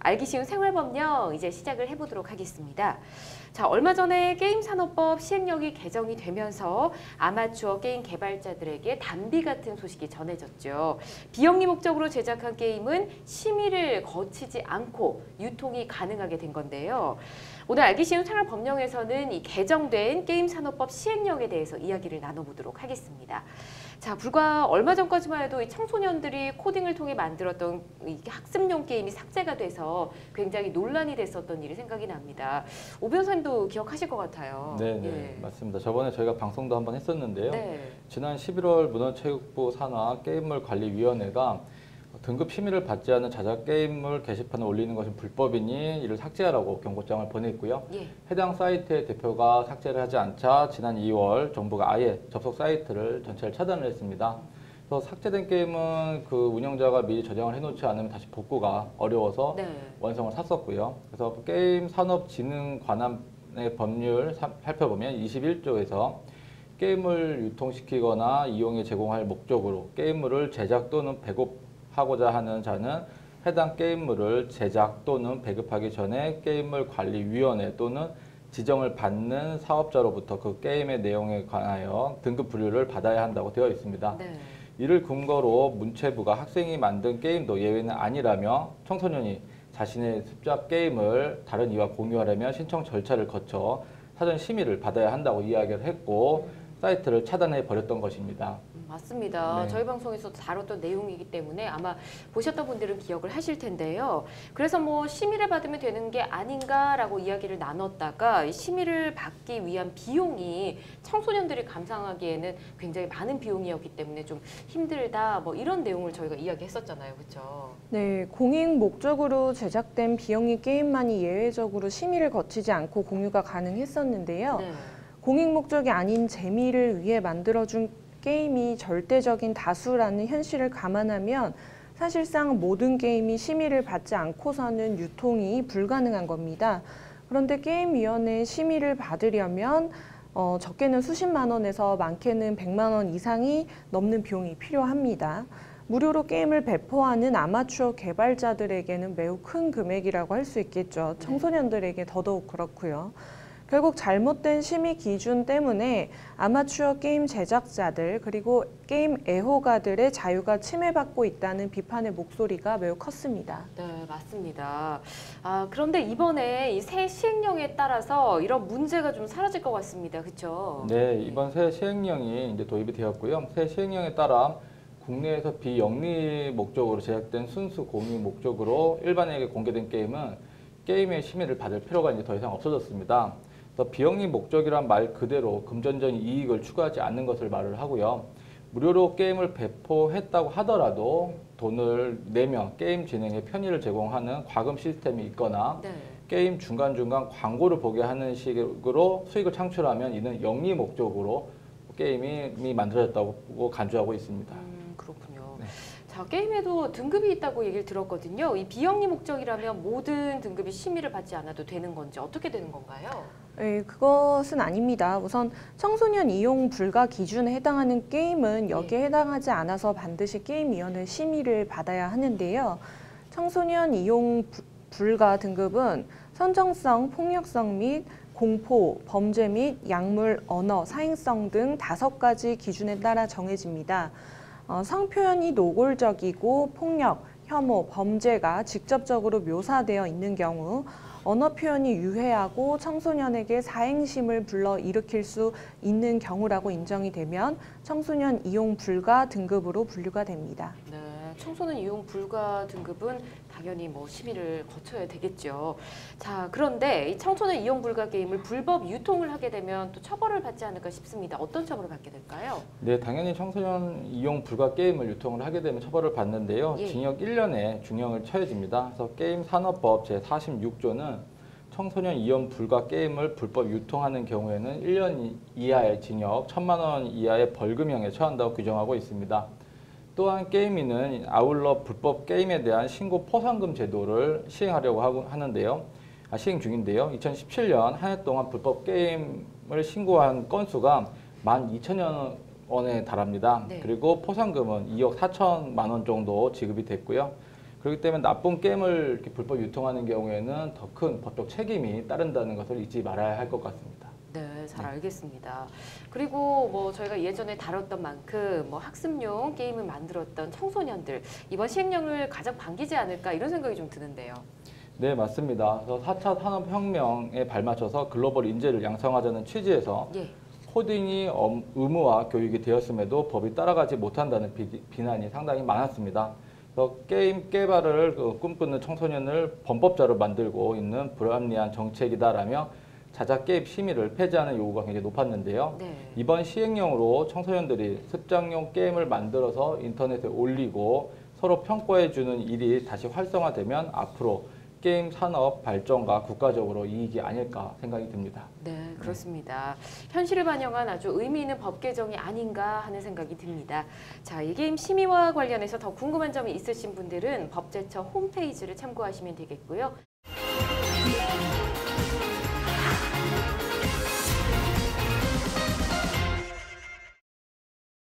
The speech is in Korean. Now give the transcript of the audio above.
알기 쉬운 생활법령 이제 시작을 해보도록 하겠습니다. 자, 얼마 전에 게임산업법 시행령이 개정이 되면서 아마추어 게임 개발자들에게 단비 같은 소식이 전해졌죠. 비영리 목적으로 제작한 게임은 심의를 거치지 않고 유통이 가능하게 된 건데요. 오늘 알기 쉬운 생활법령에서는 이 개정된 게임산업법 시행령에 대해서 이야기를 나눠보도록 하겠습니다. 자, 불과 얼마 전까지만 해도 이 청소년들이 코딩을 통해 만들었던 이 학습용 게임이 삭제가 돼서 굉장히 논란이 됐었던 일이 생각이 납니다. 오 변호사님도 기억하실 것 같아요. 네, 예. 맞습니다. 저번에 저희가 방송도 한번 했었는데요. 네. 지난 11월 문화체육부 산하 게임물 관리위원회가 등급 심의를 받지 않은 자작 게임물 게시판에 올리는 것은 불법이니 이를 삭제하라고 경고장을 보냈고요. 예. 해당 사이트의 대표가 삭제를 하지 않자 지난 2월 정부가 아예 접속 사이트를 전체를 차단을 했습니다. 그래서 삭제된 게임은 그 운영자가 미리 저장을 해놓지 않으면 다시 복구가 어려워서 네. 완성을 샀었고요. 그래서 게임산업진흥관함의 법률 살펴보면 21조에서 게임을 유통시키거나 이용에 제공할 목적으로 게임물을 제작 또는 배급하고자 하는 자는 해당 게임물을 제작 또는 배급하기 전에 게임물관리위원회 또는 지정을 받는 사업자로부터 그 게임의 내용에 관하여 등급 분류를 받아야 한다고 되어 있습니다. 네. 이를 근거로 문체부가 학생이 만든 게임도 예외는 아니라며 청소년이 자신의 습작 게임을 다른 이와 공유하려면 신청 절차를 거쳐 사전 심의를 받아야 한다고 이야기를 했고 사이트를 차단해 버렸던 것입니다. 맞습니다. 네. 저희 방송에서 다뤘던 내용이기 때문에 아마 보셨던 분들은 기억을 하실 텐데요. 그래서 뭐 심의를 받으면 되는 게 아닌가라고 이야기를 나눴다가 심의를 받기 위한 비용이 청소년들이 감당하기에는 굉장히 많은 비용이었기 때문에 좀 힘들다 뭐 이런 내용을 저희가 이야기했었잖아요. 그렇죠? 네, 공익 목적으로 제작된 비영리 게임만이 예외적으로 심의를 거치지 않고 공유가 가능했었는데요. 네. 공익 목적이 아닌 재미를 위해 만들어준 게임이 절대적인 다수라는 현실을 감안하면 사실상 모든 게임이 심의를 받지 않고서는 유통이 불가능한 겁니다. 그런데 게임위원회 심의를 받으려면 적게는 수십만 원에서 많게는 100만 원 이상이 넘는 비용이 필요합니다. 무료로 게임을 배포하는 아마추어 개발자들에게는 매우 큰 금액이라고 할 수 있겠죠. 청소년들에게 더더욱 그렇고요. 결국 잘못된 심의 기준 때문에 아마추어 게임 제작자들 그리고 게임 애호가들의 자유가 침해받고 있다는 비판의 목소리가 매우 컸습니다. 네, 맞습니다. 아, 그런데 이번에 이 새 시행령에 따라서 이런 문제가 좀 사라질 것 같습니다. 그렇죠? 네, 이번 새 시행령이 이제 도입이 되었고요. 새 시행령에 따라 국내에서 비영리 목적으로 제작된 순수 공익 목적으로 일반인에게 공개된 게임은 게임의 심의를 받을 필요가 이제 더 이상 없어졌습니다. 그래서 비영리 목적이란 말 그대로 금전적인 이익을 추구하지 않는 것을 말을 하고요. 무료로 게임을 배포했다고 하더라도 돈을 내면 게임 진행에 편의를 제공하는 과금 시스템이 있거나 네. 게임 중간중간 광고를 보게 하는 식으로 수익을 창출하면 이는 영리 목적으로 게임이 만들어졌다고 간주하고 있습니다. 그렇군요. 네. 자, 게임에도 등급이 있다고 얘기를 들었거든요. 이 비영리 목적이라면 모든 등급이 심의를 받지 않아도 되는 건지 어떻게 되는 건가요? 네, 그것은 아닙니다. 우선 청소년 이용 불가 기준에 해당하는 게임은 여기에 해당하지 않아서 반드시 게임위원회 심의를 받아야 하는데요. 청소년 이용 불가 등급은 선정성, 폭력성 및 공포, 범죄 및 약물, 언어, 사행성 등 5가지 기준에 따라 정해집니다. 성표현이 노골적이고 폭력, 혐오, 범죄가 직접적으로 묘사되어 있는 경우 언어 표현이 유해하고 청소년에게 사행심을 불러일으킬 수 있는 경우라고 인정이 되면 청소년 이용 불가 등급으로 분류가 됩니다. 네, 청소년 이용 불가 등급은 당연히 뭐 심의를 거쳐야 되겠죠. 자, 그런데 이 청소년 이용 불가 게임을 불법 유통을 하게 되면 또 처벌을 받지 않을까 싶습니다. 어떤 처벌을 받게 될까요? 네, 당연히 청소년 이용 불가 게임을 유통을 하게 되면 처벌을 받는데요. 예. 징역 1년의 중형을 처해집니다. 그래서 게임산업법 제46조는 청소년 이용 불가 게임을 불법 유통하는 경우에는 1년 이하의 징역, 1,000만 원 이하의 벌금형에 처한다고 규정하고 있습니다. 또한 게임위는 아울러 불법 게임에 대한 신고 포상금 제도를 시행하려고 시행 중인데요. 2017년 한 해 동안 불법 게임을 신고한 건수가 12,000여 원에 달합니다. 네. 그리고 포상금은 2억 4천만 원 정도 지급이 됐고요. 그렇기 때문에 나쁜 게임을 이렇게 불법 유통하는 경우에는 더 큰 법적 책임이 따른다는 것을 잊지 말아야 할 것 같습니다. 네, 잘 알겠습니다. 그리고 뭐 저희가 예전에 다뤘던 만큼 뭐 학습용 게임을 만들었던 청소년들 이번 시행령을 가장 반기지 않을까 이런 생각이 좀 드는데요. 네, 맞습니다. 그래서 4차 산업혁명에 발맞춰서 글로벌 인재를 양성하자는 취지에서 예. 코딩이 의무화 교육이 되었음에도 법이 따라가지 못한다는 비난이 상당히 많았습니다. 그래서 게임 개발을 꿈꾸는 청소년을 범법자로 만들고 있는 불합리한 정책이다라며 자작 게임 심의를 폐지하는 요구가 굉장히 높았는데요. 네. 이번 시행령으로 청소년들이 습작용 게임을 만들어서 인터넷에 올리고 서로 평가해주는 일이 다시 활성화되면 앞으로 게임 산업 발전과 국가적으로 이익이 아닐까 생각이 듭니다. 네, 그렇습니다. 현실을 반영한 아주 의미 있는 법 개정이 아닌가 하는 생각이 듭니다. 자, 이 게임 심의와 관련해서 더 궁금한 점이 있으신 분들은 법제처 홈페이지를 참고하시면 되겠고요.